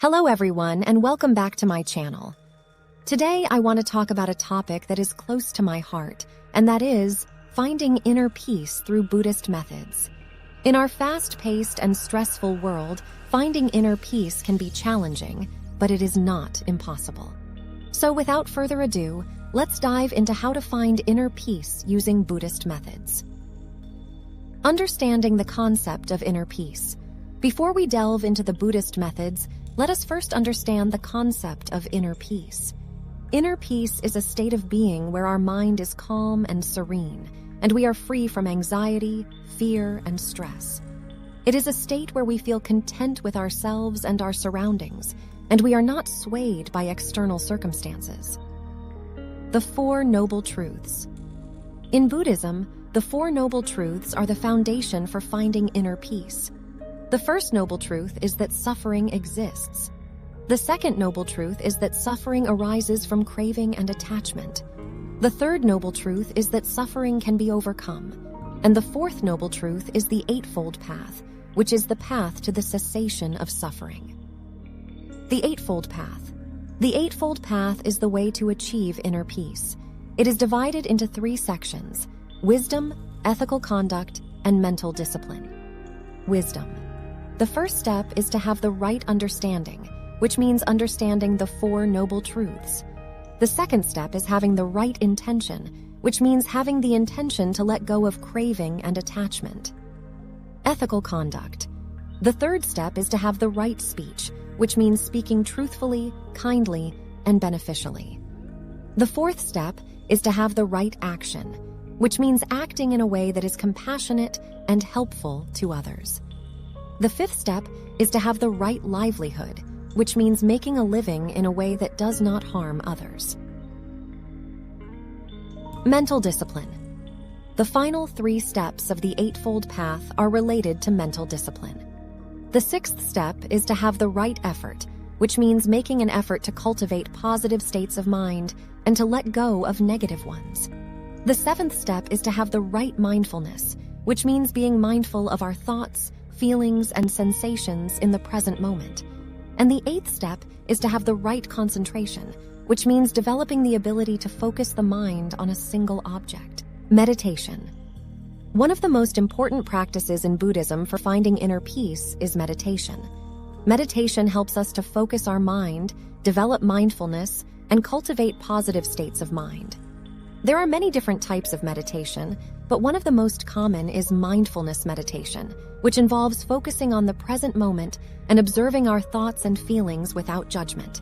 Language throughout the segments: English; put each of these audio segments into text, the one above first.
Hello everyone, and welcome back to my channel. Today I want to talk about a topic that is close to my heart, and that is finding inner peace through Buddhist methods. In our fast-paced and stressful world, finding inner peace can be challenging, but it is not impossible. So without further ado, let's dive into how to find inner peace using Buddhist methods. Understanding the concept of inner peace. Before we delve into the Buddhist methods, let us first understand the concept of inner peace. Inner peace is a state of being where our mind is calm and serene, and we are free from anxiety, fear, and stress. It is a state where we feel content with ourselves and our surroundings, and we are not swayed by external circumstances. The Four Noble Truths. In Buddhism, the Four Noble Truths are the foundation for finding inner peace. The first noble truth is that suffering exists. The second noble truth is that suffering arises from craving and attachment. The third noble truth is that suffering can be overcome. And the fourth noble truth is the Eightfold Path, which is the path to the cessation of suffering. The Eightfold Path. The Eightfold Path is the way to achieve inner peace. It is divided into three sections: wisdom, ethical conduct, and mental discipline. Wisdom. The first step is to have the right understanding, which means understanding the Four Noble Truths. The second step is having the right intention, which means having the intention to let go of craving and attachment. Ethical conduct. The third step is to have the right speech, which means speaking truthfully, kindly, and beneficially. The fourth step is to have the right action, which means acting in a way that is compassionate and helpful to others. The fifth step is to have the right livelihood, which means making a living in a way that does not harm others. Mental discipline. The final three steps of the Eightfold Path are related to mental discipline. The sixth step is to have the right effort, which means making an effort to cultivate positive states of mind and to let go of negative ones. The seventh step is to have the right mindfulness, which means being mindful of our thoughts, feelings, and sensations in the present moment. And the eighth step is to have the right concentration, which means developing the ability to focus the mind on a single object. Meditation. One of the most important practices in Buddhism for finding inner peace is meditation. Meditation helps us to focus our mind, develop mindfulness, and cultivate positive states of mind. There are many different types of meditation, but one of the most common is mindfulness meditation, which involves focusing on the present moment and observing our thoughts and feelings without judgment.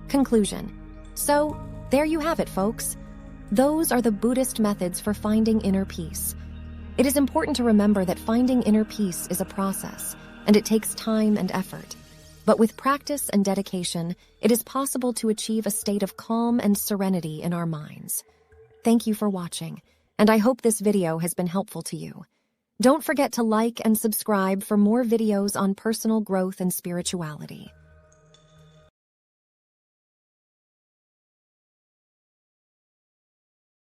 Conclusion. So, there you have it, folks. Those are the Buddhist methods for finding inner peace. It is important to remember that finding inner peace is a process, and it takes time and effort. But with practice and dedication, it is possible to achieve a state of calm and serenity in our minds. Thank you for watching, and I hope this video has been helpful to you. Don't forget to like and subscribe for more videos on personal growth and spirituality.